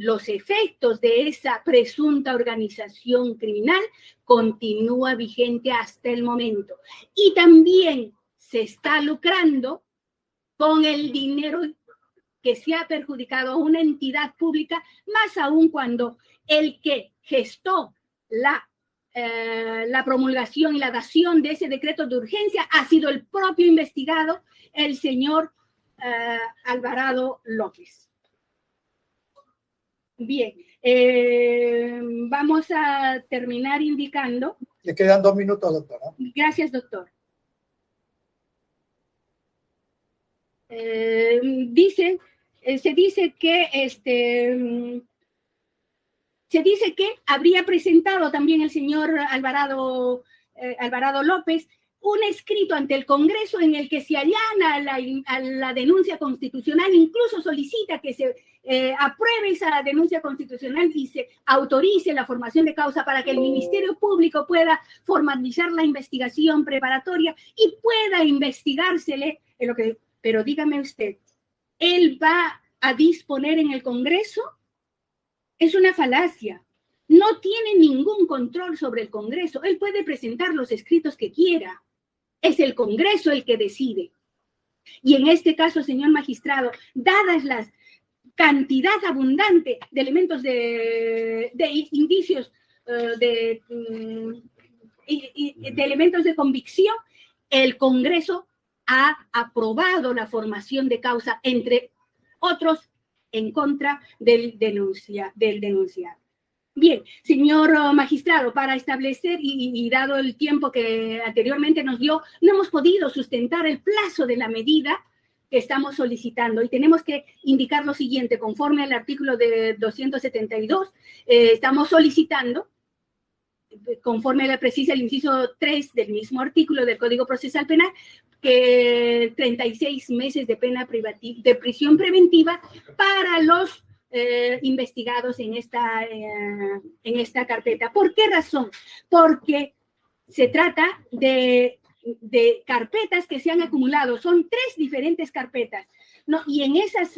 los efectos de esa presunta organización criminal continúa vigente hasta el momento. Y también se está lucrando con el dinero que se ha perjudicado a una entidad pública, más aún cuando el que gestó la promulgación y la dación de ese decreto de urgencia ha sido el propio investigado, el señor Alvarado López. Bien, vamos a terminar indicando. Le quedan 2 minutos, doctora. Gracias, doctor. Se dice que habría presentado también el señor Alvarado López un escrito ante el Congreso en el que se allana a la denuncia constitucional, incluso solicita que se apruebe esa denuncia constitucional y se autorice la formación de causa para que el Ministerio Público pueda formalizar la investigación preparatoria y pueda investigársele en lo que... Pero dígame usted, ¿él va a disponer en el Congreso? Es una falacia. No tiene ningún control sobre el Congreso. Él puede presentar los escritos que quiera. Es el Congreso el que decide. Y en este caso, señor magistrado, dadas las cantidad abundante de elementos de indicios, de elementos de convicción, el Congreso ha aprobado la formación de causa, entre otros, en contra del denunciado. Bien, señor magistrado, para establecer y dado el tiempo que anteriormente nos dio, no hemos podido sustentar el plazo de la medida que estamos solicitando y tenemos que indicar lo siguiente, conforme al artículo de 272, estamos solicitando, conforme le precisa el inciso 3 del mismo artículo del Código Procesal Penal, que 36 meses de pena de prisión preventiva para los investigados en esta carpeta. ¿Por qué razón? Porque se trata de carpetas que se han acumulado. Son 3 diferentes carpetas, ¿no? Y en esas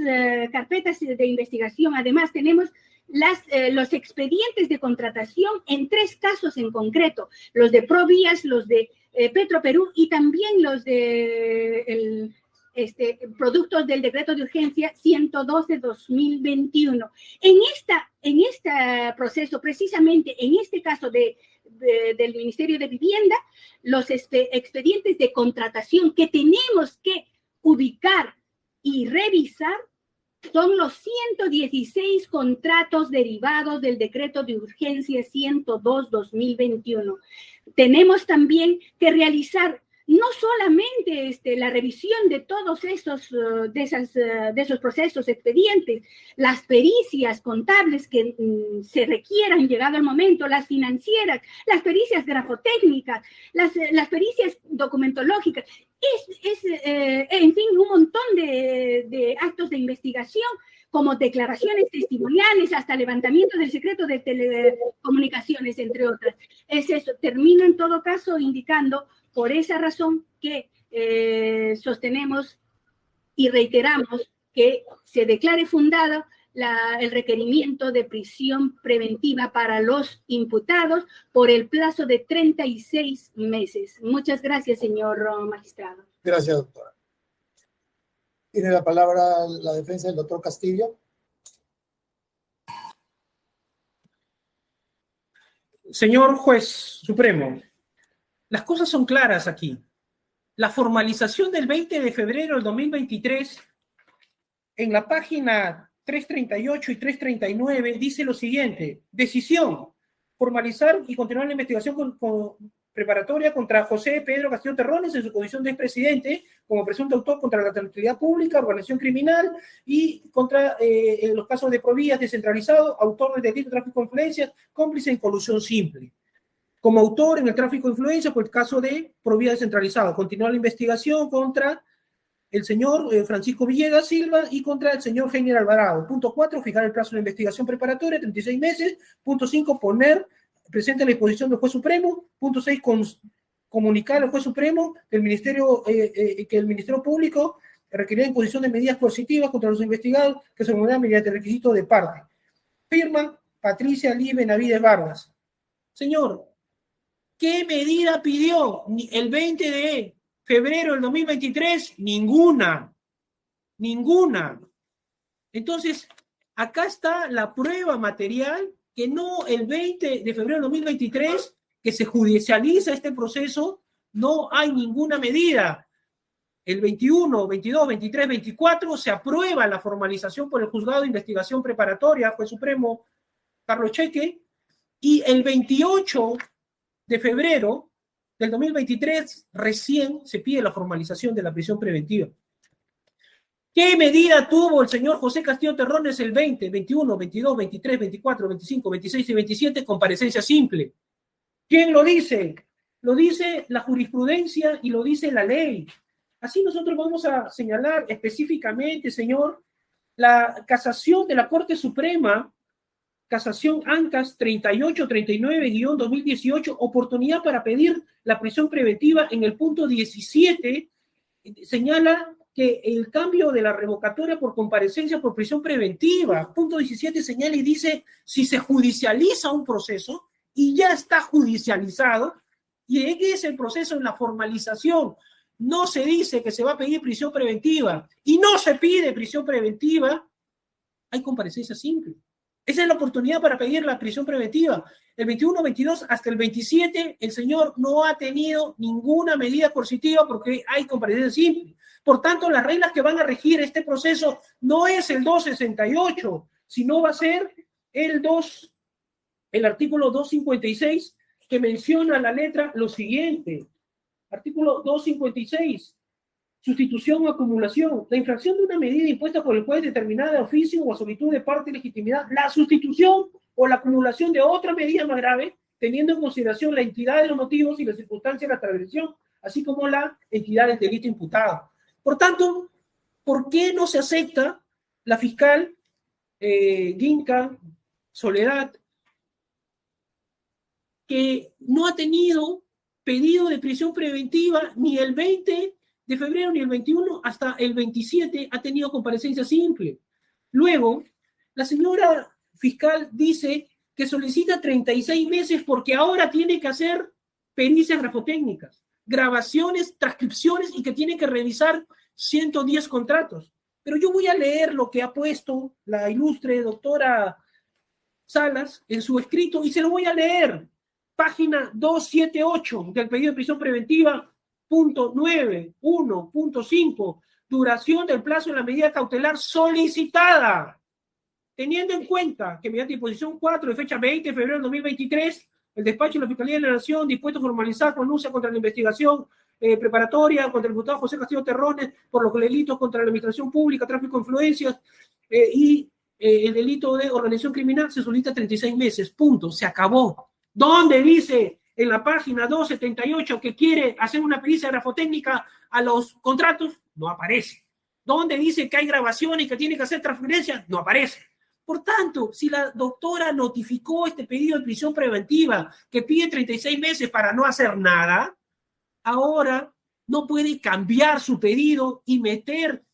carpetas de investigación, además, tenemos los expedientes de contratación en 3 casos en concreto, los de Provías, los de Petroperú y también los de productos del decreto de urgencia 112-2021. En este proceso, precisamente en este caso del Ministerio de Vivienda, los expedientes de contratación que tenemos que ubicar y revisar son los 116 contratos derivados del decreto de urgencia 102-2021. Tenemos también que realizar no solamente la revisión de todos esos procesos expedientes, las pericias contables que se requieran llegado el momento, las financieras, las pericias grafotécnicas, las pericias documentológicas, en fin, un montón de actos de investigación, como declaraciones testimoniales, hasta levantamiento del secreto de telecomunicaciones, entre otras. Es eso. Termino en todo caso indicando, por esa razón, que sostenemos y reiteramos que se declare fundado el requerimiento de prisión preventiva para los imputados por el plazo de 36 meses. Muchas gracias, señor magistrado. Gracias, doctora. Tiene la palabra la defensa del doctor Castillo. Señor juez supremo, las cosas son claras aquí. La formalización del 20 de febrero del 2023, en la página 338 y 339, dice lo siguiente: decisión, formalizar y continuar la investigación preparatoria contra José Pedro Castillo Terrones en su condición de expresidente como presunto autor contra la tranquilidad pública, organización criminal y contra los casos de Provías descentralizado, autor del delito de tráfico de influencias, cómplice en colusión simple. Como autor en el tráfico de influencias por el caso de Provías descentralizado. Continuar la investigación contra el señor Francisco Villegas Silva y contra el señor Heiner Alvarado. Punto 4, fijar el plazo de investigación preparatoria, 36 meses. Punto 5, presente a la disposición del juez supremo. Punto 6, comunicar al juez supremo que el Ministerio Público requerirá imposición de medidas coercitivas contra los investigados que se formularán mediante requisito de parte. Firma Patricia Liz Benavides Vargas. Señor, ¿qué medida pidió el 20 de febrero del 2023? Ninguna. Ninguna. Entonces, acá está la prueba material que no el 20 de febrero del 2023, que se judicializa este proceso, no hay ninguna medida. El 21, 22, 23, 24 se aprueba la formalización por el Juzgado de Investigación Preparatoria, Juez Supremo Carlos Cheque, y el 28 de febrero del 2023 recién se pide la formalización de la prisión preventiva. ¿Qué medida tuvo el señor José Castillo Terrones el 20, 21, 22, 23, 24, 25, 26 y 27? Comparecencia simple. ¿Quién lo dice? Lo dice la jurisprudencia y lo dice la ley. Así nosotros vamos a señalar específicamente, señor, la casación de la Corte Suprema, casación ANCAS 3839-2018, oportunidad para pedir la prisión preventiva. En el punto 17 señala que el cambio de la revocatoria por comparecencia por prisión preventiva. Punto 17 señala y dice, si se judicializa un proceso y ya está judicializado, y en ese proceso, en la formalización, no se dice que se va a pedir prisión preventiva y no se pide prisión preventiva, hay comparecencia simple. Esa es la oportunidad para pedir la prisión preventiva. El 21, 22 hasta el 27, el señor no ha tenido ninguna medida coercitiva porque hay comparecencia simple. Por tanto, las reglas que van a regir este proceso no es el 268, sino va a ser el artículo 256, que menciona la letra lo siguiente. Artículo 256. Sustitución o acumulación. La infracción de una medida impuesta por el juez determinada de oficio o a solicitud de parte de legitimidad. La sustitución o la acumulación de otra medida más grave, teniendo en consideración la entidad de los motivos y las circunstancias de la transgresión, así como la entidad del delito imputado. Por tanto, ¿por qué no se acepta la fiscal Ginka Soledad, que no ha tenido pedido de prisión preventiva ni el 20 de febrero ni el 21 hasta el 27 ha tenido comparecencia simple? Luego, la señora fiscal dice que solicita 36 meses porque ahora tiene que hacer pericias grafotécnicas, grabaciones, transcripciones y que tiene que revisar 110 contratos. Pero yo voy a leer lo que ha puesto la ilustre doctora Salas en su escrito y se lo voy a leer. Página 278 del pedido de prisión preventiva, punto 9.1.5, duración del plazo de la medida cautelar solicitada. Teniendo en cuenta que mediante disposición 4 de fecha 20 de febrero de 2023, el despacho de la Fiscalía de la Nación dispuesto a formalizar denuncia contra la investigación preparatoria contra el diputado José Castillo Terrones por los delitos contra la administración pública, tráfico de influencias y el delito de organización criminal, se solicita 36 meses. Punto. Se acabó. ¿Dónde dice en la página 278 que quiere hacer una pericia grafotécnica a los contratos? No aparece. ¿Dónde dice que hay grabaciones y que tiene que hacer transferencias? No aparece. Por tanto, si la doctora notificó este pedido de prisión preventiva que pide 36 meses para no hacer nada, ahora no puede cambiar su pedido y meter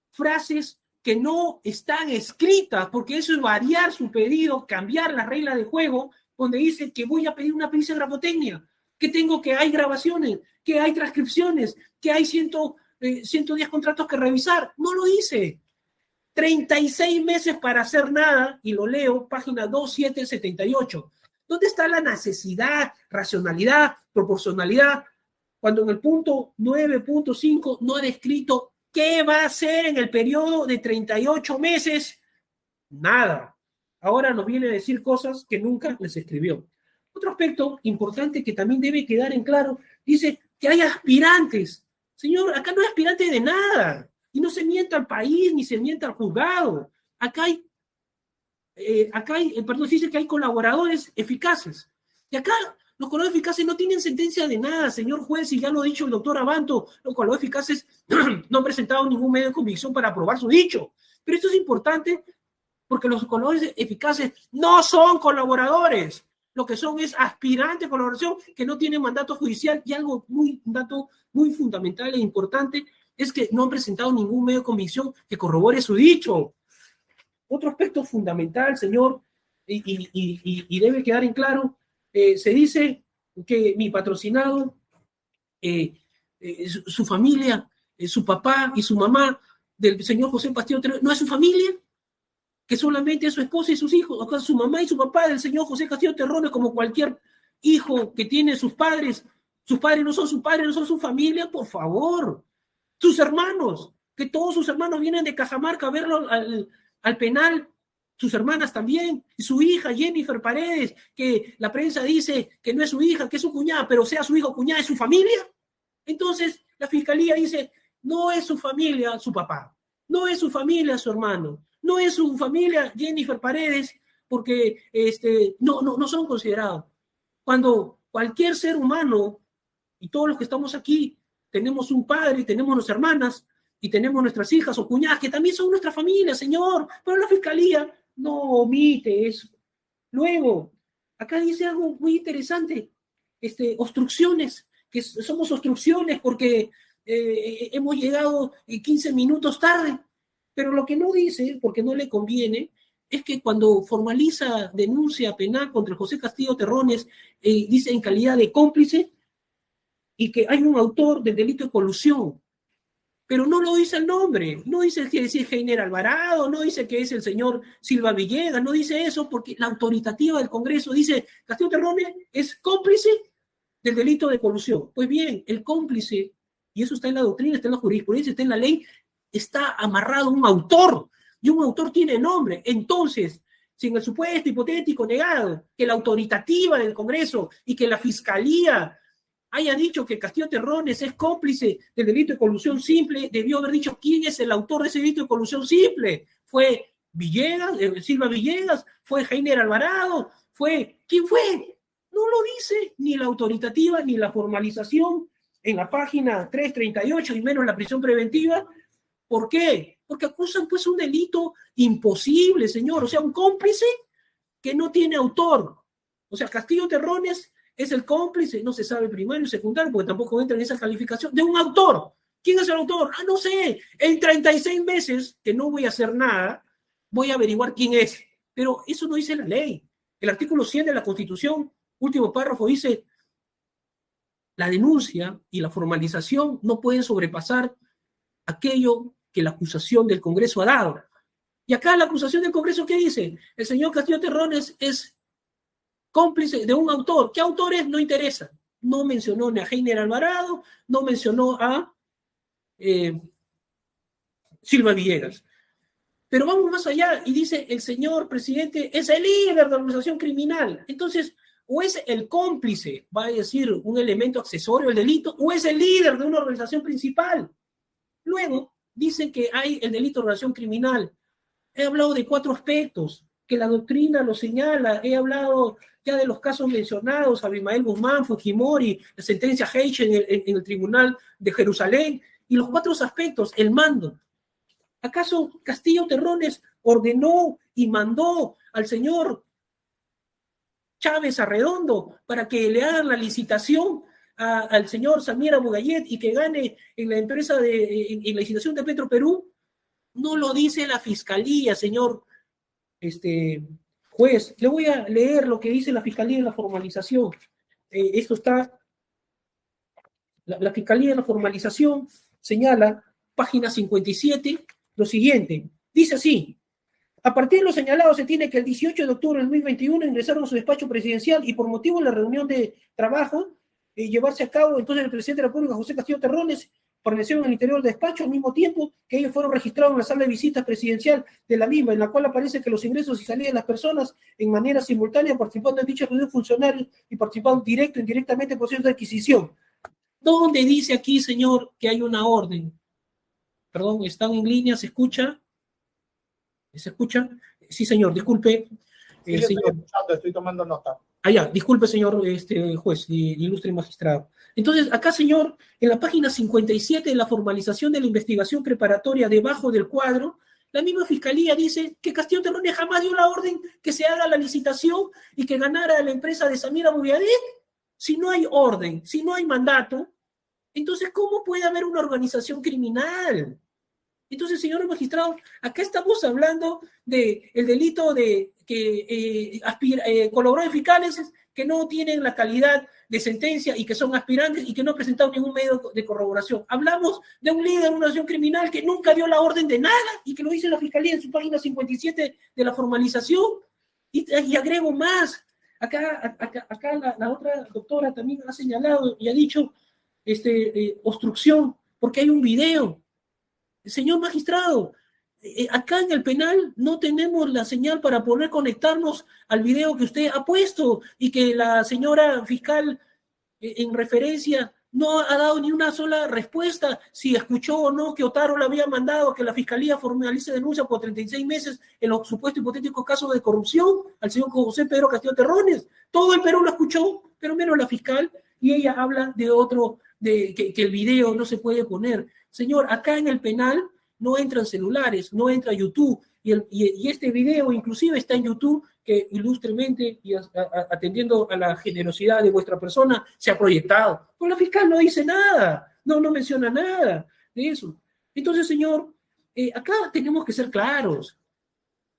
frases que no están escritas, porque eso es variar su pedido, cambiar las reglas de juego, donde dice que voy a pedir una pericia de grafotecnia, que hay grabaciones, que hay transcripciones, que hay 110 contratos que revisar. No lo dice. 36 meses para hacer nada, y lo leo, página 2778. ¿Dónde está la necesidad, racionalidad, proporcionalidad? Cuando en el punto 9.5 no ha descrito qué va a hacer en el periodo de 38 meses. Nada. Ahora nos viene a decir cosas que nunca les escribió. Otro aspecto importante que también debe quedar en claro, dice que hay aspirantes. Señor, acá no hay aspirante de nada. Y no se mienta al país, ni se mienta al juzgado. Acá hay, se dice que hay colaboradores eficaces. Y acá los colaboradores eficaces no tienen sentencia de nada, señor juez, y ya lo ha dicho el doctor Abanto, los colaboradores eficaces no han presentado ningún medio de convicción para aprobar su dicho. Pero esto es importante porque los colaboradores eficaces no son colaboradores. Lo que son es aspirantes a colaboración que no tienen mandato judicial, y un dato muy fundamental e importante es que no han presentado ningún medio de convicción que corrobore su dicho. otro aspecto fundamental, señor, y debe quedar en claro, se dice que mi patrocinado, su familia, su papá y su mamá del señor José Castillo Terrones, ¿no es su familia? Que solamente es su esposa y sus hijos, o sea, su mamá y su papá del señor José Castillo Terrones, como cualquier hijo que tiene sus padres no son sus padres, no son su familia, por favor. Sus hermanos, que todos sus hermanos vienen de Cajamarca a verlo al penal, sus hermanas también, y su hija Jennifer Paredes, que la prensa dice que no es su hija, que es su cuñada, pero sea su hijo o cuñada, ¿es su familia? Entonces la fiscalía dice, no es su familia su papá, no es su familia su hermano, no es su familia Jennifer Paredes, porque no son considerados. Cuando cualquier ser humano, y todos los que estamos aquí, tenemos un padre, tenemos nuestras hermanas, y tenemos nuestras hijas o cuñadas, que también son nuestra familia, señor, pero la fiscalía no omite eso. Luego, acá dice algo muy interesante, obstrucciones, que somos obstrucciones porque hemos llegado 15 minutos tarde, pero lo que no dice, porque no le conviene, es que cuando formaliza denuncia penal contra José Castillo Terrones, dice en calidad de cómplice y que hay un autor del delito de colusión, pero no lo dice el nombre, no dice que es Heiner Alvarado, no dice que es el señor Silva Villegas, no dice eso porque la autoritativa del Congreso dice Castillo Terrones es cómplice del delito de colusión. Pues bien, el cómplice, y eso está en la doctrina, está en la jurisprudencia, está en la ley, está amarrado a un autor, y un autor tiene nombre. Entonces, si en el supuesto hipotético negado que la autoritativa del Congreso y que la Fiscalía haya dicho que Castillo Terrones es cómplice del delito de colusión simple, debió haber dicho quién es el autor de ese delito de colusión simple. ¿Fue Villegas, Silva Villegas? ¿Fue Heiner Alvarado? ¿Quién fue? No lo dice ni la autoritativa ni la formalización en la página 338 y menos la prisión preventiva. ¿Por qué? Porque acusan pues un delito imposible, señor. O sea, un cómplice que no tiene autor. O sea, Castillo Terrones es el cómplice, no se sabe primario y secundario, porque tampoco entra en esa calificación, de un autor. ¿Quién es el autor? No sé. En 36 meses, que no voy a hacer nada, voy a averiguar quién es. Pero eso no dice la ley. El artículo 100 de la Constitución, último párrafo, dice la denuncia y la formalización no pueden sobrepasar aquello que la acusación del Congreso ha dado. Y acá la acusación del Congreso, ¿qué dice? El señor Castillo Terrones es cómplice de un autor. ¿Qué autor es? No interesa. No mencionó ni a Heiner Alvarado, no mencionó a Silva Villegas. Pero vamos más allá y dice, el señor presidente es el líder de la organización criminal. Entonces, o es el cómplice, va a decir un elemento accesorio del delito, o es el líder de una organización principal. Luego, dicen que hay el delito de organización criminal. He hablado de 4 aspectos, que la doctrina lo señala. He hablado ya de los casos mencionados, Abimael Guzmán, Fujimori, la sentencia Heiche en el Tribunal de Jerusalén, y los 4 aspectos, el mando. ¿Acaso Castillo Terrones ordenó y mandó al señor Chávez Arredondo para que le hagan la licitación al señor Samir Abu Gayed y que gane en la empresa en la licitación de Petroperú? No lo dice la fiscalía, señor juez. Le voy a leer lo que dice la fiscalía en la formalización. Esto está, la fiscalía en la formalización señala, página 57, lo siguiente. Dice así: a partir de lo señalado, se tiene que el 18 de octubre del 2021 ingresaron a su despacho presidencial y por motivo de la reunión de trabajo llevarse a cabo, entonces el presidente de la República, José Castillo Terrones, permaneció en el interior del despacho al mismo tiempo que ellos fueron registrados en la sala de visitas presidencial de la misma, en la cual aparece que los ingresos y salidas de las personas en manera simultánea participando en dicha reunión funcionarios y participando directo e indirectamente en procesos de adquisición. ¿Dónde dice aquí, señor, que hay una orden? Perdón, ¿están en línea? ¿Se escucha? ¿Se escucha? Sí, señor, disculpe. Sí, señor. Estoy escuchando, estoy tomando nota. Ya, disculpe, señor juez y ilustre magistrado. Entonces, acá, señor, en la página 57 de la formalización de la investigación preparatoria, debajo del cuadro, la misma fiscalía dice que Castillo Terrones jamás dio la orden que se haga la licitación y que ganara la empresa de Samir Abu Gayed. Si no hay orden, si no hay mandato, entonces, ¿cómo puede haber una organización criminal? Entonces, señor magistrado, acá estamos hablando del delito de que colaboradores fiscales que no tienen la calidad de sentencia y que son aspirantes y que no han presentado ningún medio de corroboración. Hablamos de un líder de una nación criminal que nunca dio la orden de nada y que lo dice la Fiscalía en su página 57 de la formalización. Y agrego más. Acá la otra doctora también ha señalado y ha dicho obstrucción, porque hay un video. Señor magistrado, acá en el penal no tenemos la señal para poder conectarnos al video que usted ha puesto y que la señora fiscal en referencia no ha dado ni una sola respuesta si escuchó o no que Otaro le había mandado que la fiscalía formalice denuncia por 36 meses en los supuestos hipotéticos casos de corrupción al señor José Pedro Castillo Terrones. Todo el Perú lo escuchó, pero menos la fiscal, y ella habla de otro, que el video no se puede poner. Señor, acá en el penal no entran celulares, no entra YouTube, y este video inclusive está en YouTube, que ilustremente y atendiendo a la generosidad de vuestra persona se ha proyectado. Pero la fiscal no dice nada, no menciona nada de eso. Entonces, señor, acá tenemos que ser claros.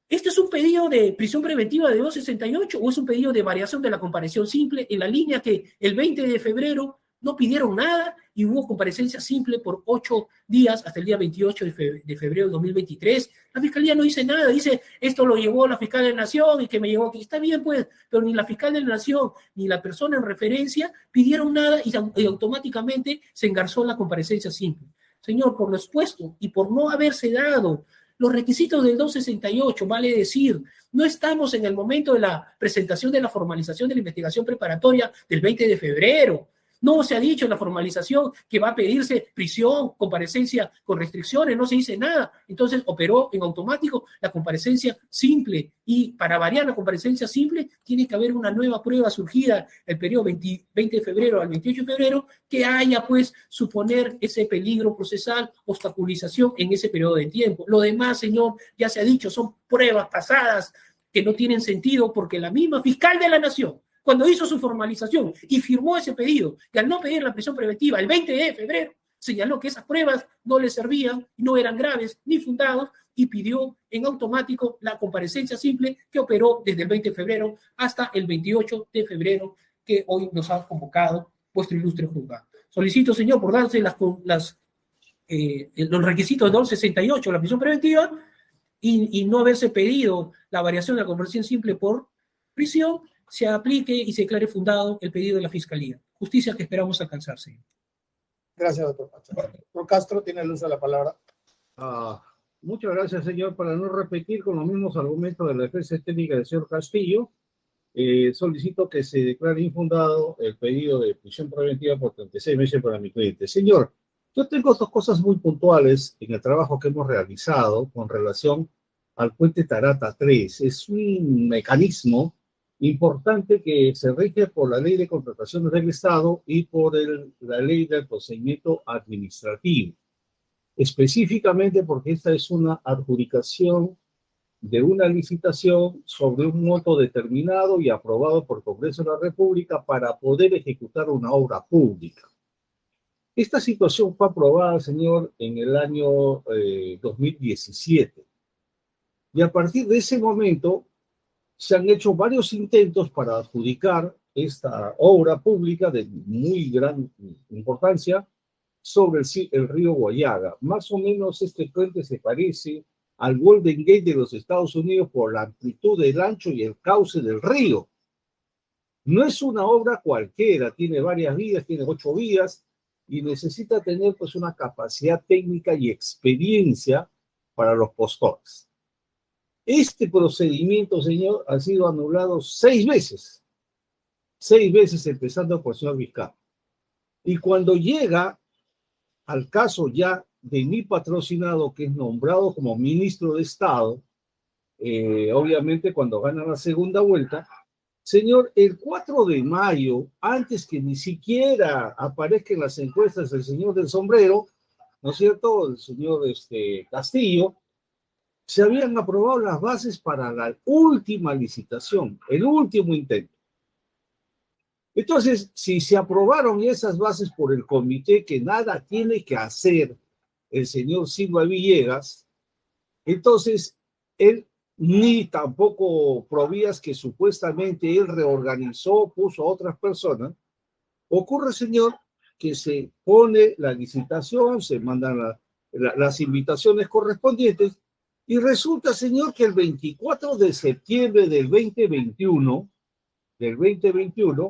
¿Este es un pedido de prisión preventiva de 268 o es un pedido de variación de la comparación simple en la línea que el 20 de febrero no pidieron nada y hubo comparecencia simple por 8 días hasta el día 28 de febrero de 2023. La Fiscalía no dice nada, dice, esto lo llevó la Fiscal de la Nación y que me llevó aquí. Está bien, pues, pero ni la Fiscal de la Nación ni la persona en referencia pidieron nada y automáticamente se engarzó la comparecencia simple. Señor, por lo expuesto y por no haberse dado los requisitos del 268, vale decir, no estamos en el momento de la presentación de la formalización de la investigación preparatoria del 20 de febrero. No se ha dicho en la formalización que va a pedirse prisión, comparecencia con restricciones, no se dice nada. Entonces operó en automático la comparecencia simple y para variar la comparecencia simple tiene que haber una nueva prueba surgida el periodo 20 de febrero al 28 de febrero que haya pues suponer ese peligro procesal, obstaculización en ese periodo de tiempo. Lo demás, señor, ya se ha dicho, son pruebas pasadas que no tienen sentido porque la misma Fiscal de la Nación, cuando hizo su formalización y firmó ese pedido, y al no pedir la prisión preventiva el 20 de febrero, señaló que esas pruebas no le servían, no eran graves ni fundados, y pidió en automático la comparecencia simple que operó desde el 20 de febrero hasta el 28 de febrero, que hoy nos ha convocado vuestro ilustre juzgado. Solicito, señor, por darse los requisitos de 268, la prisión preventiva, y no haberse pedido la variación de la comparecencia simple por prisión, se aplique y se declare fundado el pedido de la Fiscalía. Justicia que esperamos alcanzar, señor. Gracias, doctor. Doctor Castro, tiene el uso de la palabra. Muchas gracias, señor. Para no repetir con los mismos argumentos de la defensa técnica del señor Castillo, solicito que se declare infundado el pedido de prisión preventiva por 36 meses para mi cliente. Señor, yo tengo dos cosas muy puntuales en el trabajo que hemos realizado con relación al puente Tarata 3. Es un mecanismo importante que se rige por la Ley de Contrataciones del Estado y por la Ley del Procedimiento Administrativo. Específicamente porque esta es una adjudicación de una licitación sobre un monto determinado y aprobado por el Congreso de la República para poder ejecutar una obra pública. Esta situación fue aprobada, señor, en el año 2017. Y a partir de ese momento se han hecho varios intentos para adjudicar esta obra pública de muy gran importancia sobre el río Guayaga. Más o menos este puente se parece al Golden Gate de los Estados Unidos por la amplitud del ancho y el cauce del río. No es una obra cualquiera, tiene varias vías, tiene 8 vías y necesita tener pues una capacidad técnica y experiencia para los postores. Este procedimiento, señor, ha sido anulado 6 veces. 6 veces empezando por el señor Vizcarra. Y cuando llega al caso ya de mi patrocinado, que es nombrado como ministro de Estado, obviamente cuando gana la segunda vuelta, señor, el 4 de mayo, antes que ni siquiera aparezca en las encuestas el señor del sombrero, ¿no es cierto?, el señor Castillo, se habían aprobado las bases para la última licitación, el último intento. Entonces, si se aprobaron esas bases por el comité que nada tiene que hacer, el señor Silva Villegas, entonces él ni tampoco Provías, que supuestamente él reorganizó, puso a otras personas. Ocurre, señor, que se pone la licitación, se mandan las invitaciones correspondientes, y resulta, señor, que el 24 de septiembre del 2021,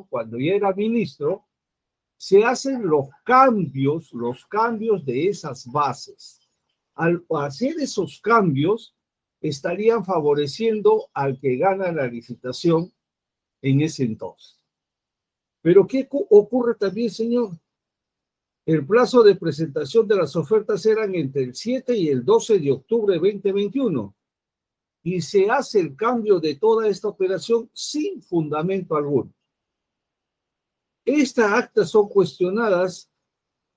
cuando ya era ministro, se hacen los cambios de esas bases. Al hacer esos cambios, estarían favoreciendo al que gana la licitación en ese entonces. Pero ¿qué ocurre también, señor? El plazo de presentación de las ofertas eran entre el 7 y el 12 de octubre de 2021 y se hace el cambio de toda esta operación sin fundamento alguno. Estas actas son cuestionadas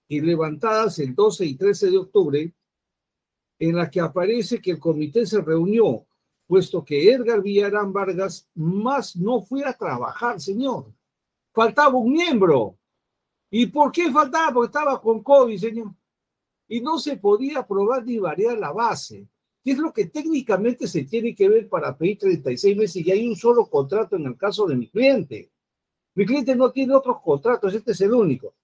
y levantadas el 12 y 13 de octubre, en la que aparece que el comité se reunió, puesto que Edgar Villarán Vargas más no fue a trabajar, señor. Faltaba un miembro. ¿Y por qué faltaba? Porque estaba con COVID, señor. Y no se podía aprobar ni variar la base. ¿Qué es lo que técnicamente se tiene que ver para pedir 36 meses y hay un solo contrato en el caso de mi cliente? Mi cliente no tiene otros contratos, este es el único.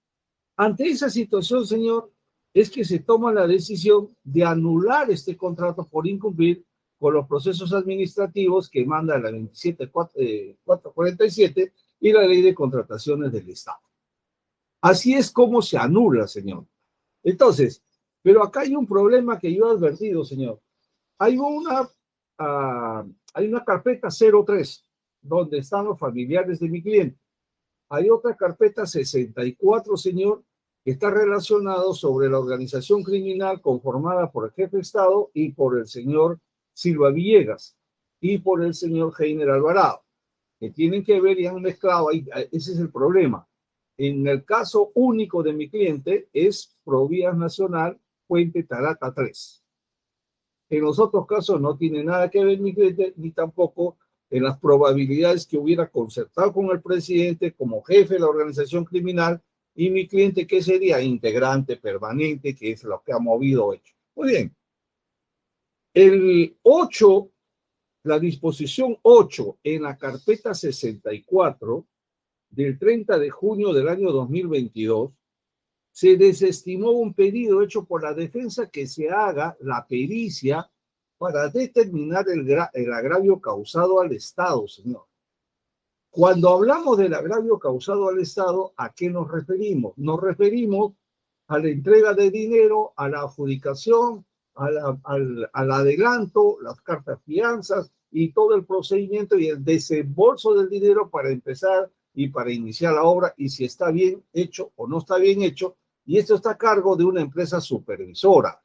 Ante esa situación, señor, es que se toma la decisión de anular este contrato por incumplir con los procesos administrativos que manda la 27447 y la ley de contrataciones del Estado. Así es como se anula, señor. Entonces, pero acá hay un problema que yo he advertido, señor. Hay una carpeta 03, donde están los familiares de mi cliente. Hay otra carpeta 64, señor, que está relacionado sobre la organización criminal conformada por el jefe de Estado y por el señor Silva Villegas y por el señor Heiner Alvarado, que tienen que ver y han mezclado ahí. Ese es el problema. En el caso único de mi cliente es Provías Nacional, Puente Tarata 3. En los otros casos no tiene nada que ver mi cliente, ni tampoco en las probabilidades que hubiera concertado con el presidente como jefe de la organización criminal y mi cliente que sería integrante permanente, que es lo que ha movido hecho. Muy bien. El 8, la disposición 8 en la carpeta 64 del 30 de junio del año 2022, se desestimó un pedido hecho por la defensa que se haga la pericia para determinar el agravio causado al Estado, señor. Cuando hablamos del agravio causado al Estado, ¿a qué nos referimos? Nos referimos a la entrega de dinero, a la adjudicación, al adelanto, las cartas fianzas y todo el procedimiento y el desembolso del dinero para empezar y para iniciar la obra, y si está bien hecho o no está bien hecho, y esto está a cargo de una empresa supervisora,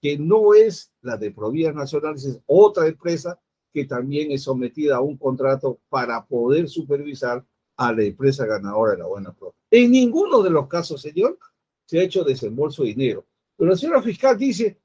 que no es la de Provías Nacionales, es otra empresa que también es sometida a un contrato para poder supervisar a la empresa ganadora de la buena prueba. En ninguno de los casos, señor, se ha hecho desembolso de dinero. Pero la señora fiscal dice,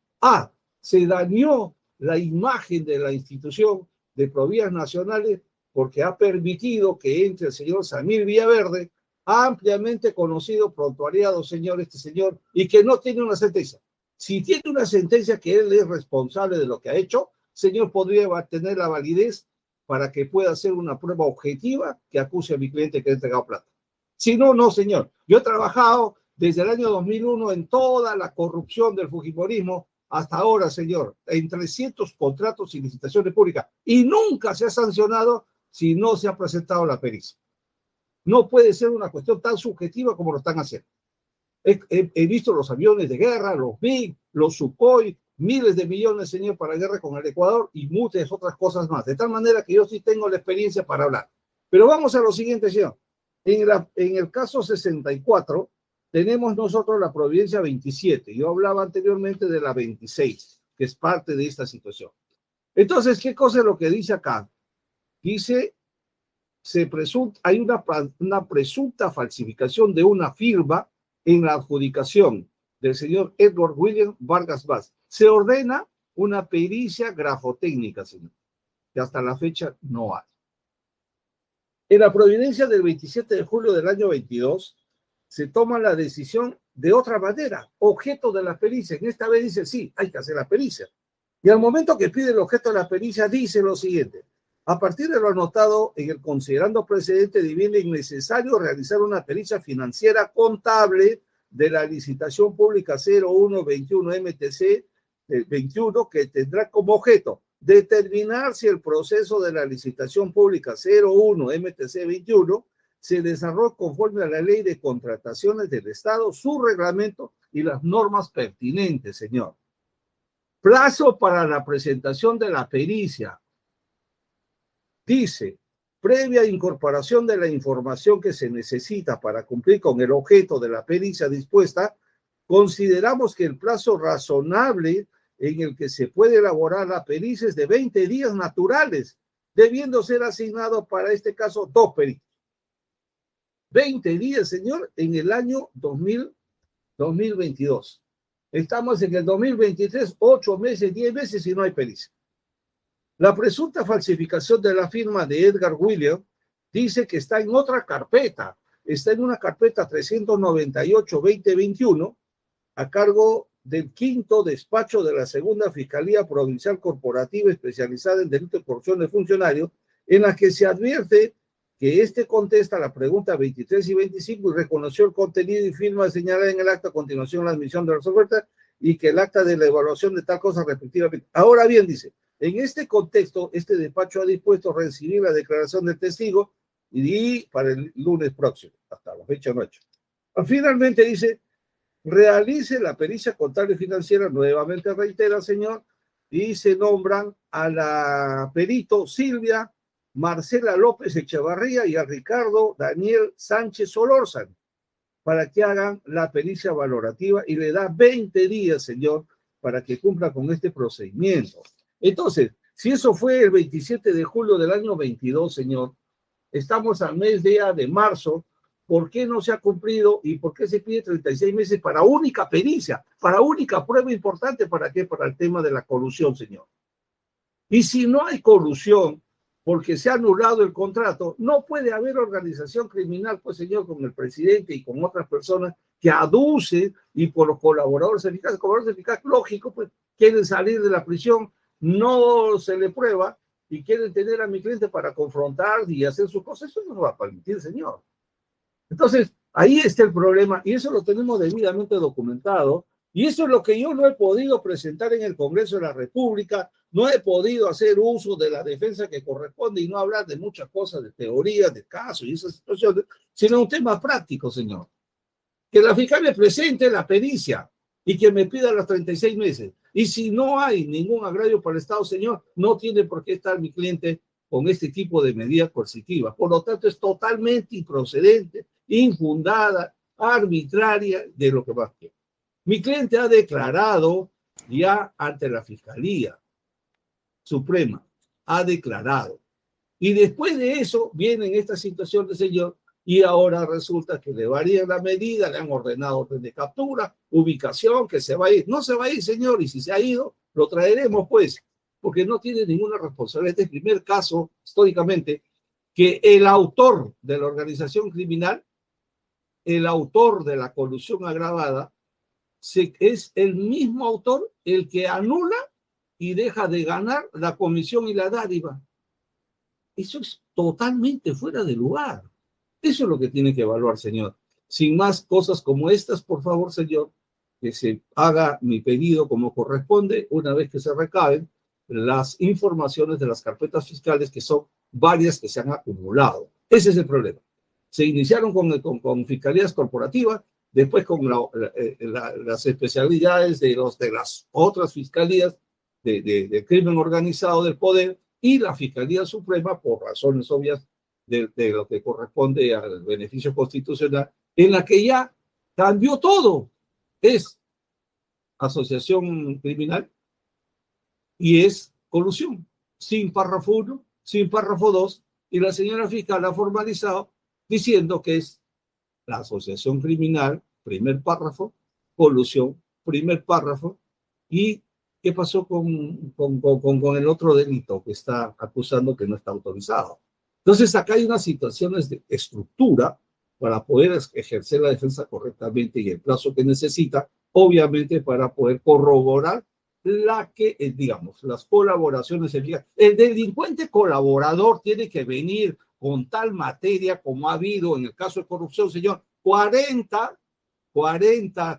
se dañó la imagen de la institución de Provías Nacionales porque ha permitido que entre el señor Samir Villaverde, ampliamente conocido, prontuariado, señor, este señor, y que no tiene una sentencia. Si tiene una sentencia que él es responsable de lo que ha hecho, señor, podría tener la validez para que pueda hacer una prueba objetiva que acuse a mi cliente que ha entregado plata. Si no, no, señor. Yo he trabajado desde el año 2001 en toda la corrupción del fujimorismo hasta ahora, señor, en 300 contratos y licitaciones públicas, y nunca se ha sancionado si no se ha presentado la pericia. No puede ser una cuestión tan subjetiva como lo están haciendo. He visto los aviones de guerra, los MiG, los Sukhoi, miles de millones, señor, para la guerra con el Ecuador y muchas otras cosas más. De tal manera que yo sí tengo la experiencia para hablar. Pero vamos a lo siguiente, señor. En el caso 64, tenemos nosotros la providencia 27. Yo hablaba anteriormente de la 26, que es parte de esta situación. Entonces, ¿qué cosa es lo que dice acá? Dice, hay una presunta falsificación de una firma en la adjudicación del señor Edward William Vargas Vaz. Se ordena una pericia grafotécnica, señor, que hasta la fecha no hay. En la providencia del 27 de julio del año 22, se toma la decisión de otra manera, objeto de la pericia. En esta vez dice, sí, hay que hacer la pericia. Y al momento que pide el objeto de la pericia, dice lo siguiente: a partir de lo anotado en el considerando precedente, diviene innecesario realizar una pericia financiera contable de la licitación pública 0121 MTC 21, que tendrá como objeto determinar si el proceso de la licitación pública 01 MTC 21 se desarrolla conforme a la ley de contrataciones del Estado, su reglamento y las normas pertinentes, señor. Plazo para la presentación de la pericia. Dice, previa incorporación de la información que se necesita para cumplir con el objeto de la pericia dispuesta, consideramos que el plazo razonable en el que se puede elaborar la pericia es de 20 días naturales, debiendo ser asignado para este caso 2 peritos. 20 días, señor, en el año 2022. Estamos en el 2023, 8 meses, 10 meses y no hay pericia. La presunta falsificación de la firma de Edgar Williams dice que está en otra carpeta, está en una carpeta 398-2021 a cargo del 5º despacho de la Segunda Fiscalía Provincial Corporativa especializada en delito de corrupción de funcionarios, en la que se advierte que este contesta la pregunta 23 y 25 y reconoció el contenido y firma señalada en el acta a continuación la admisión de las ofertas y que el acta de la evaluación de tal cosa respectivamente. Ahora bien, dice, en este contexto, este despacho ha dispuesto a recibir la declaración del testigo y para el lunes próximo, hasta la fecha no hecho. Finalmente dice, realice la pericia contable y financiera, nuevamente reitera, señor, y se nombran a la perito Silvia Marcela López Echevarría y a Ricardo Daniel Sánchez Solórzano para que hagan la pericia valorativa y le da 20 días, señor, para que cumpla con este procedimiento. Entonces, si eso fue el 27 de julio del año 22, señor, estamos al mes de marzo, ¿por qué no se ha cumplido y por qué se pide 36 meses para única pericia, para única prueba importante? ¿Para qué? Para el tema de la colusión, señor. Y si no hay colusión, porque se ha anulado el contrato, no puede haber organización criminal, pues, señor, con el presidente y con otras personas que aducen y por los colaboradores eficaces, lógico, pues, quieren salir de la prisión, no se le prueba y quieren tener a mi cliente para confrontar y hacer sus cosas. Eso no lo va a permitir, señor. Entonces, ahí está el problema y eso lo tenemos debidamente documentado y eso es lo que yo no he podido presentar en el Congreso de la República, no he podido hacer uso de la defensa que corresponde y no hablar de muchas cosas, de teorías, de casos y esas situaciones, sino un tema práctico, señor. Que la fiscal me presente la pericia y que me pida los 36 meses. Y si no hay ningún agravio para el Estado, señor, no tiene por qué estar mi cliente con este tipo de medidas coercitivas. Por lo tanto, es totalmente improcedente, infundada, arbitraria de lo que más quiere. Mi cliente ha declarado ya ante la Fiscalía Suprema, ha declarado. Y después de eso vienen estas situaciones, señor, y ahora resulta que le varían la medida, le han ordenado orden de captura, ubicación, que se va a ir. No se va a ir, señor, y si se ha ido, lo traeremos, pues, porque no tiene ninguna responsabilidad. Este es el primer caso, históricamente, que el autor de la organización criminal, el autor de la colusión agravada, es el mismo autor el que anula y deja de ganar la comisión y la dádiva. Eso es totalmente fuera de lugar. Eso es lo que tiene que evaluar, señor. Sin más cosas como estas, por favor, señor, que se haga mi pedido como corresponde una vez que se recaben las informaciones de las carpetas fiscales, que son varias que se han acumulado. Ese es el problema. Se iniciaron con fiscalías corporativas, después con las especialidades de las otras fiscalías de crimen organizado del poder y la Fiscalía Suprema, por razones obvias de lo que corresponde al beneficio constitucional, en la que ya cambió todo. Es asociación criminal y es colusión, sin párrafo 1, sin párrafo 2, y la señora fiscal ha formalizado diciendo que es la asociación criminal, primer párrafo, colusión, primer párrafo, y ¿qué pasó con el otro delito que está acusando que no está autorizado? Entonces acá hay unas situaciones de estructura para poder ejercer la defensa correctamente y el plazo que necesita, obviamente para poder corroborar digamos, las colaboraciones eficaces. El delincuente colaborador tiene que venir con tal materia como ha habido en el caso de corrupción, señor, 40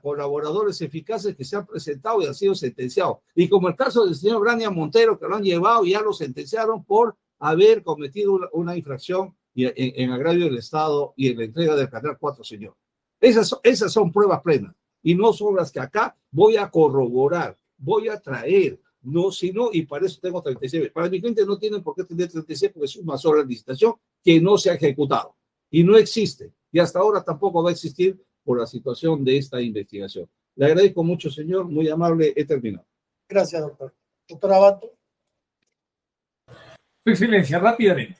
colaboradores eficaces que se han presentado y han sido sentenciados. Y como el caso del señor Brania Montero, que lo han llevado y ya lo sentenciaron por haber cometido una infracción en agravio del Estado y en la entrega del Canal 4, señor. Esas son pruebas plenas y no son las que acá voy a corroborar, voy a traer. No, sino, y para eso tengo 36. Para mi cliente no tienen por qué tener 36 porque es una sola licitación que no se ha ejecutado y no existe. Y hasta ahora tampoco va a existir por la situación de esta investigación. Le agradezco mucho, señor, muy amable, he terminado. Gracias, doctor. Doctor Abato. Su Excelencia, rápidamente,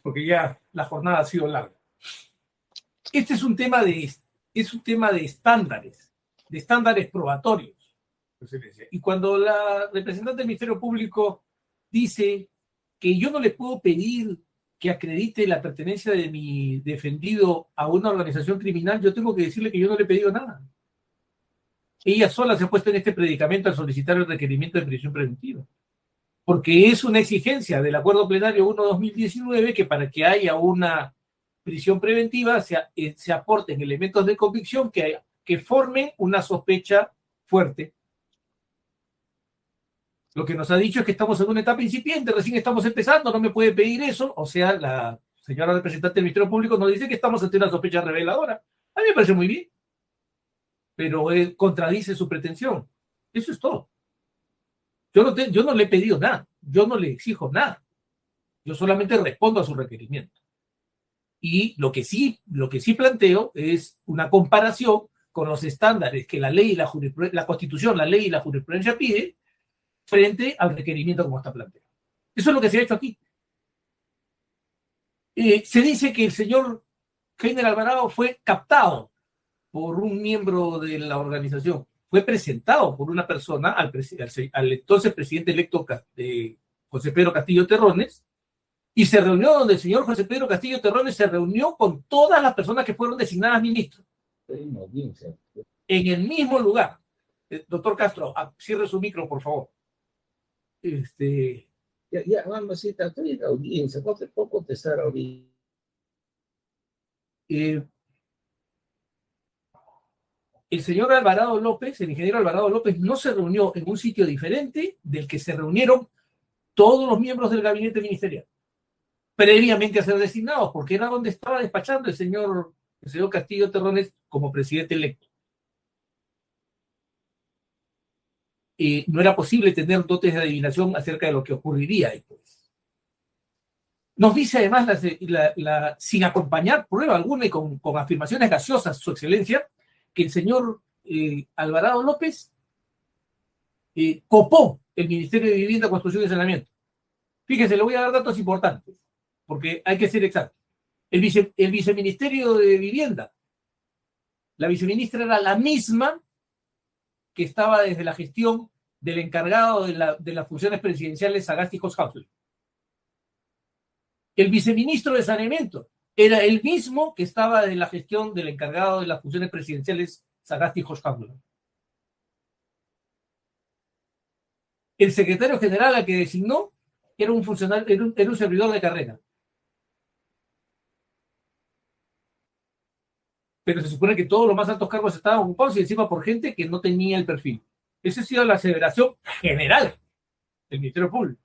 porque ya la jornada ha sido larga. Este es un tema de estándares probatorios, Su Excelencia. Y cuando la representante del Ministerio Público dice que yo no le puedo pedir que acredite la pertenencia de mi defendido a una organización criminal, yo tengo que decirle que yo no le he pedido nada. Ella sola se ha puesto en este predicamento al solicitar el requerimiento de prisión preventiva. Porque es una exigencia del Acuerdo Plenario 1/2019 que para que haya una prisión preventiva se aporten elementos de convicción que formen una sospecha fuerte. Lo que nos ha dicho es que estamos en una etapa incipiente, recién estamos empezando, no me puede pedir eso. O sea, la señora representante del Ministerio Público nos dice que estamos ante una sospecha reveladora. A mí me parece muy bien, pero él contradice su pretensión. Eso es todo. Yo no le he pedido nada, yo no le exijo nada. Yo solamente respondo a su requerimiento. Y lo que sí planteo es una comparación con los estándares que la ley y la Constitución, la ley y la jurisprudencia piden, frente al requerimiento como está planteado. Eso es lo que se ha hecho aquí. Se dice que el señor Heiner Alvarado fue captado por un miembro de la organización, fue presentado por una persona al entonces presidente electo José Pedro Castillo Terrones, y se reunió donde el señor José Pedro Castillo Terrones se reunió con todas las personas que fueron designadas ministros. En el mismo lugar. Doctor Castro, cierre su micro, por favor. Ya, mamacita, estoy en la audiencia, no te puedo contestar ahorita. El señor Alvarado López, el ingeniero Alvarado López, no se reunió en un sitio diferente del que se reunieron todos los miembros del gabinete ministerial, previamente a ser designados, porque era donde estaba despachando el señor Castillo Terrones como presidente electo. No era posible tener dotes de adivinación acerca de lo que ocurriría después. Nos dice además, sin acompañar prueba alguna y con afirmaciones gaseosas, Su Excelencia, que el señor Alvarado López copó el Ministerio de Vivienda, Construcción y Saneamiento. Fíjense, le voy a dar datos importantes, porque hay que ser exacto. El viceministerio de Vivienda, la viceministra era la misma que estaba desde la gestión del encargado de las funciones presidenciales, Sagasti Haushauser. El viceministro de Saneamiento era el mismo que estaba desde la gestión del encargado de las funciones presidenciales, Sagasti Haushauser. El secretario general al que designó era un funcionario, era un servidor de carrera. Pero se supone que todos los más altos cargos estaban ocupados y encima por gente que no tenía el perfil. Esa ha sido la aseveración general del Ministerio Público.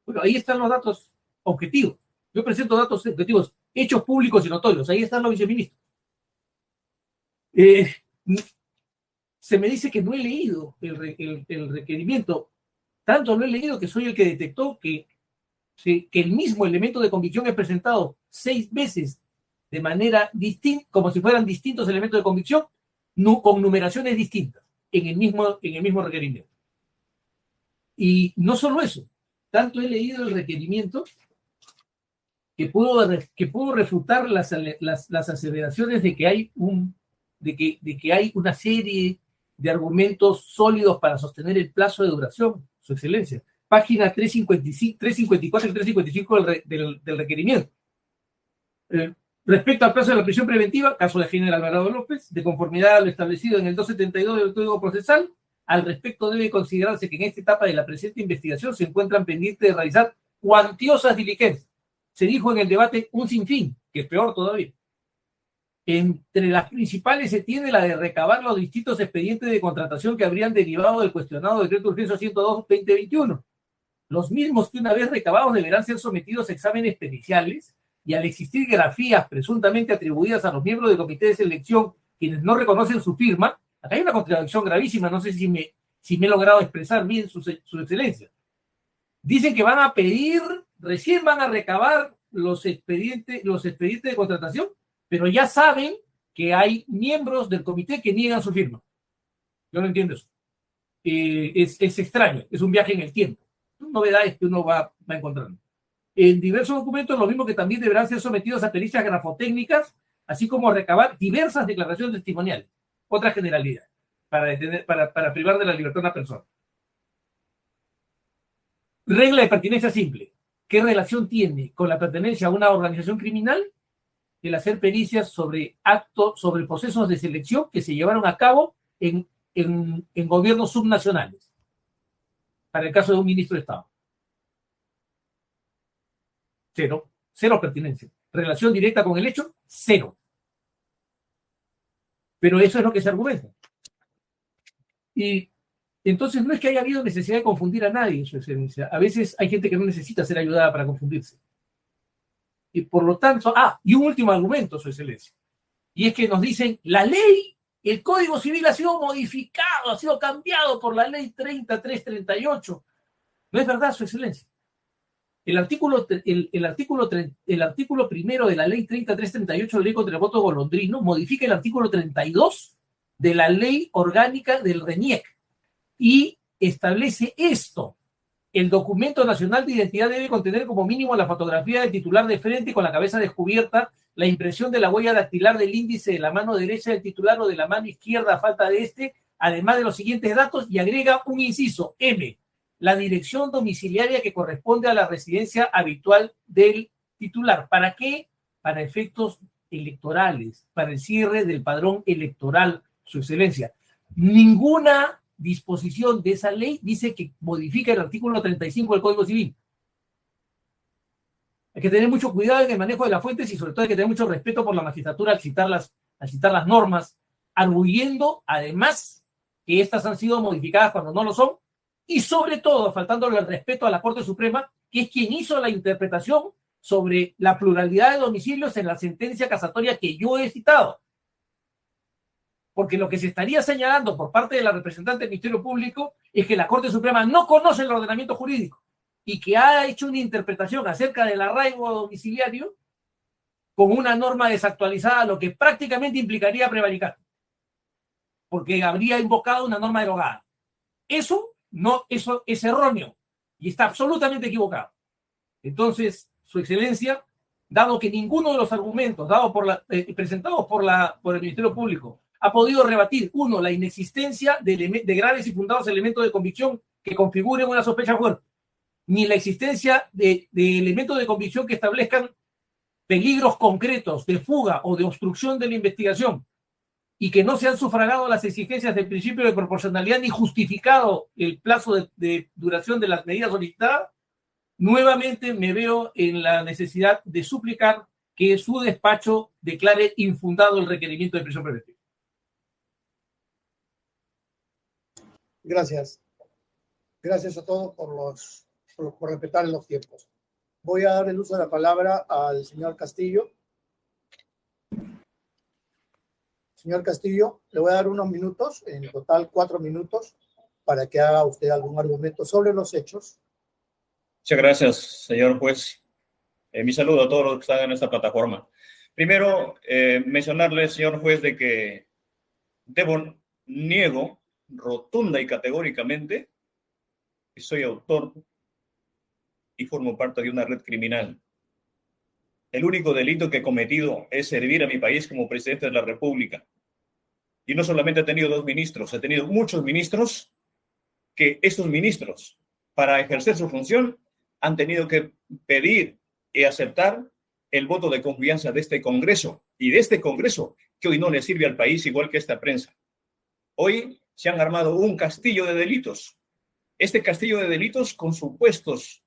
Bueno, ahí están los datos objetivos. Yo presento datos objetivos, hechos públicos y notorios. Ahí están los viceministros. Se me dice que no he leído el requerimiento. Tanto no he leído que soy el que detectó que el mismo elemento de convicción es presentado 6 veces de manera distinta, como si fueran distintos elementos de convicción, con numeraciones distintas, en el mismo requerimiento. Y no solo eso, tanto he leído el requerimiento que puedo refutar las aseveraciones de que hay una serie de argumentos sólidos para sostener el plazo de duración, Su Excelencia. Página 354 y 355 del requerimiento. Respecto al plazo de la prisión preventiva, caso de General Alvarado López, de conformidad a lo establecido en el 272 del Código Procesal, al respecto debe considerarse que en esta etapa de la presente investigación se encuentran pendientes de realizar cuantiosas diligencias. Se dijo en el debate un sinfín, que es peor todavía. Entre las principales se tiene la de recabar los distintos expedientes de contratación que habrían derivado del cuestionado decreto de urgencia 102-2021. Los mismos que una vez recabados deberán ser sometidos a exámenes periciales y al existir grafías presuntamente atribuidas a los miembros del comité de selección quienes no reconocen su firma, acá hay una contradicción gravísima, no sé si me he logrado expresar bien su excelencia. Dicen que van a pedir, recién van a recabar los expedientes de contratación, pero ya saben que hay miembros del comité que niegan su firma. Yo no entiendo eso. Es extraño, es un viaje en el tiempo. Novedades que uno va encontrando. En diversos documentos, lo mismo que también deberán ser sometidos a pericias grafotécnicas, así como recabar diversas declaraciones testimoniales. Otra generalidad, para privar de la libertad a una persona. Regla de pertinencia simple. ¿Qué relación tiene con la pertenencia a una organización criminal? El hacer pericias sobre procesos de selección que se llevaron a cabo en gobiernos subnacionales. Para el caso de un ministro de Estado. Cero pertinencia. Relación directa con el hecho, cero. Pero eso es lo que se argumenta. Y entonces no es que haya habido necesidad de confundir a nadie, Su Excelencia. A veces hay gente que no necesita ser ayudada para confundirse. Y por lo tanto, y un último argumento, Su Excelencia. Y es que nos dicen, la ley, el Código Civil ha sido modificado, ha sido cambiado por la ley 3338. No es verdad, Su Excelencia. El artículo primero de la ley 3338 de la ley contra el voto golondrino modifica el artículo 32 de la ley orgánica del RENIEC y establece esto. El documento nacional de identidad debe contener como mínimo la fotografía del titular de frente con la cabeza descubierta, la impresión de la huella dactilar del índice de la mano derecha del titular o de la mano izquierda a falta de este, además de los siguientes datos, y agrega un inciso, M, la dirección domiciliaria que corresponde a la residencia habitual del titular. ¿Para qué? Para efectos electorales, para el cierre del padrón electoral, Su Excelencia. Ninguna disposición de esa ley dice que modifica el artículo 35 del Código Civil. Hay que tener mucho cuidado en el manejo de las fuentes y sobre todo hay que tener mucho respeto por la magistratura al citar las normas, arguyendo además que estas han sido modificadas cuando no lo son y sobre todo faltándole el respeto a la Corte Suprema, que es quien hizo la interpretación sobre la pluralidad de domicilios en la sentencia casatoria que yo he citado. Porque lo que se estaría señalando por parte de la representante del Ministerio Público es que la Corte Suprema no conoce el ordenamiento jurídico y que ha hecho una interpretación acerca del arraigo domiciliario con una norma desactualizada, lo que prácticamente implicaría prevaricar, porque habría invocado una norma derogada. Eso es erróneo y está absolutamente equivocado. Entonces, Su Excelencia, dado que ninguno de los argumentos presentados por el Ministerio Público ha podido rebatir, uno, la inexistencia de graves y fundados elementos de convicción que configuren una sospecha fuerte, ni la existencia de elementos de convicción que establezcan peligros concretos de fuga o de obstrucción de la investigación, y que no se han sufragado las exigencias del principio de proporcionalidad ni justificado el plazo de duración de las medidas solicitadas, nuevamente me veo en la necesidad de suplicar que su despacho declare infundado el requerimiento de prisión preventiva. Gracias. Gracias a todos por respetar los tiempos. Voy a dar el uso de la palabra al señor Castillo. Señor Castillo, le voy a dar unos minutos, en total 4 minutos, para que haga usted algún argumento sobre los hechos. Muchas gracias, señor juez. Mi saludo a todos los que están en esta plataforma. Primero, mencionarle, señor juez, de que niego rotunda y categóricamente que soy autor y formo parte de una red criminal. El único delito que he cometido es servir a mi país como presidente de la República. Y no solamente he tenido 2 ministros, he tenido muchos ministros que estos ministros, para ejercer su función, han tenido que pedir y aceptar el voto de confianza de este Congreso y de este Congreso que hoy no le sirve al país igual que esta prensa. Hoy se han armado un castillo de delitos. Este castillo de delitos con supuestos,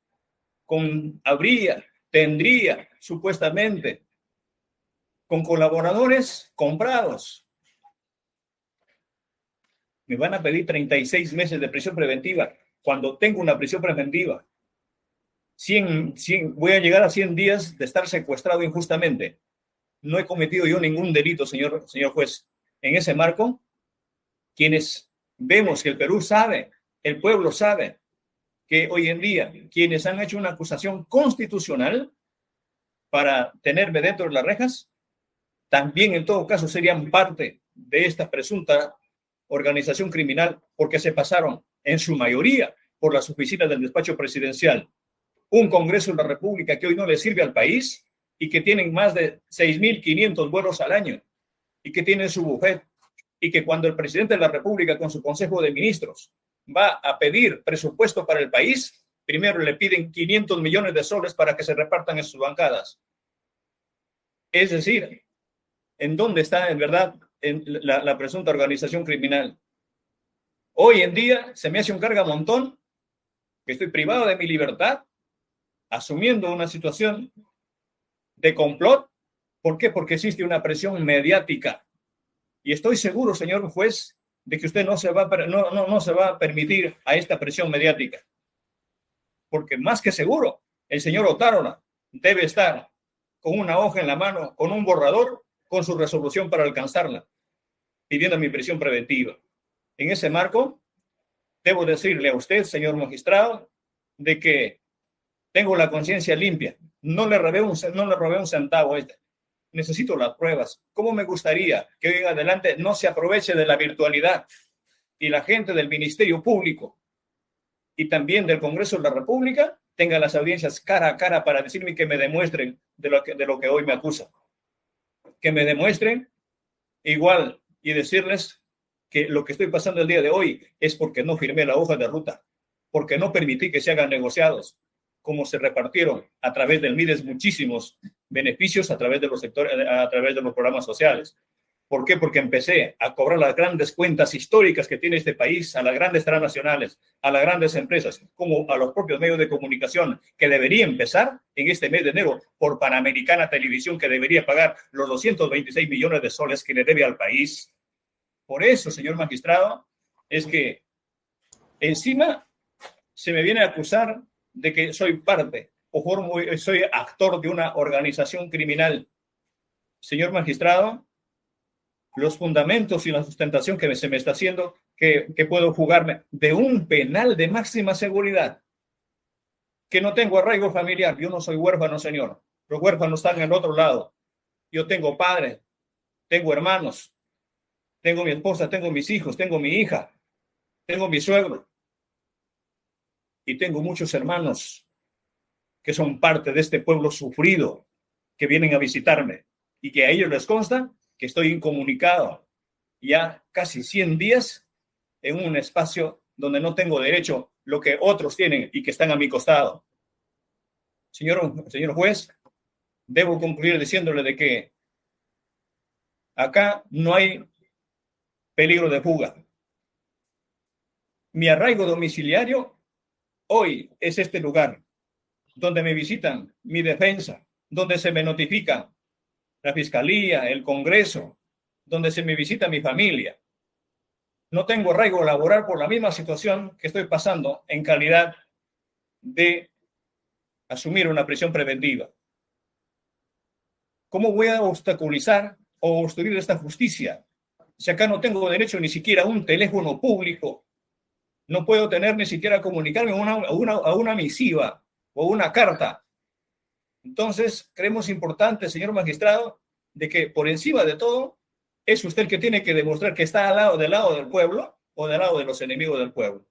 tendría supuestamente, con colaboradores comprados. Me van a pedir 36 meses de prisión preventiva cuando tengo una prisión preventiva. 100, voy a llegar a 100 días de estar secuestrado injustamente. No he cometido yo ningún delito, señor juez. En ese marco, quienes vemos que el Perú sabe, el pueblo sabe, que hoy en día quienes han hecho una acusación constitucional para tenerme dentro de las rejas, también en todo caso serían parte de esta presunta organización criminal porque se pasaron en su mayoría por las oficinas del despacho presidencial. Un Congreso de la República que hoy no le sirve al país y que tienen más de 6.500 vuelos al año y que tienen su bufete y que cuando el presidente de la República con su Consejo de Ministros va a pedir presupuesto para el país, primero le piden 500 millones de soles para que se repartan en sus bancadas. Es decir, ¿en dónde está en verdad la presunta organización criminal? Hoy en día se me hace un cargamontón que estoy privado de mi libertad, asumiendo una situación de complot. ¿Por qué? Porque existe una presión mediática. Y estoy seguro, señor juez, de que usted no se va a permitir a esta presión mediática. Porque más que seguro, el señor Otárola debe estar con una hoja en la mano, con un borrador, con su resolución para alcanzarla, pidiendo mi prisión preventiva. En ese marco, debo decirle a usted, señor magistrado, de que tengo la conciencia limpia. No le robé un centavo a este. Necesito las pruebas. ¿Cómo me gustaría que hoy en adelante no se aproveche de la virtualidad y la gente del Ministerio Público y también del Congreso de la República tenga las audiencias cara a cara para decirme que me demuestren de lo que hoy me acusan? Que me demuestren igual y decirles que lo que estoy pasando el día de hoy es porque no firmé la hoja de ruta, porque no permití que se hagan negociados, como se repartieron a través del MIDES muchísimos beneficios a través de los sectores, a través de los programas sociales. ¿Por qué? Porque empecé a cobrar las grandes cuentas históricas que tiene este país, a las grandes transnacionales, a las grandes empresas, como a los propios medios de comunicación, que debería empezar en este mes de enero por Panamericana Televisión, que debería pagar los 226 millones de soles que le debe al país. Por eso, señor magistrado, es que encima se me viene a acusar de que soy parte o soy actor de una organización criminal. Señor magistrado, los fundamentos y la sustentación que se me está haciendo, que puedo jugarme de un penal de máxima seguridad, que no tengo arraigo familiar. Yo no soy huérfano, señor. Los huérfanos están en el otro lado. Yo tengo padre, tengo hermanos, tengo mi esposa, tengo mis hijos, tengo mi hija, tengo mi suegro. Y tengo muchos hermanos que son parte de este pueblo sufrido, que vienen a visitarme y que a ellos les consta que estoy incomunicado ya casi 100 días en un espacio donde no tengo derecho lo que otros tienen y que están a mi costado. Señor juez, debo concluir diciéndole de que acá no hay peligro de fuga. Mi arraigo domiciliario hoy es este lugar donde me visitan mi defensa, donde se me notifica la Fiscalía, el Congreso, donde se me visita mi familia. No tengo arraigo laboral por la misma situación que estoy pasando en calidad de asumir una prisión preventiva. ¿Cómo voy a obstaculizar o obstruir esta justicia si acá no tengo derecho ni siquiera a un teléfono público? No puedo tener ni siquiera comunicarme a una misiva o una carta. Entonces, creemos importante, señor magistrado, de que por encima de todo, es usted el que tiene que demostrar que está del lado del pueblo o del lado de los enemigos del pueblo.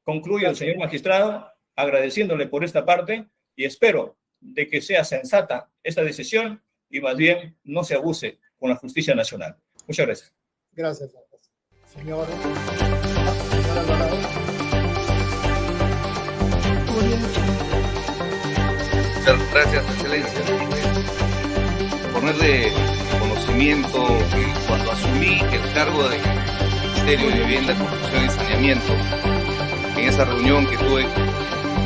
Concluyo, señor magistrado, agradeciéndole por esta parte y espero de que sea sensata esta decisión y más bien no se abuse con la justicia nacional. Muchas gracias. Gracias, señor Alvarado. Gracias, Excelencia. Poner de conocimiento que cuando asumí el cargo del Ministerio de Vivienda, Construcción y Saneamiento, en esa reunión que tuve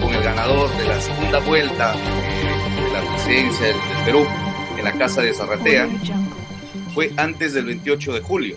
con el ganador de la segunda vuelta de la presidencia del Perú en la Casa de Zarratea, fue antes del 28 de julio.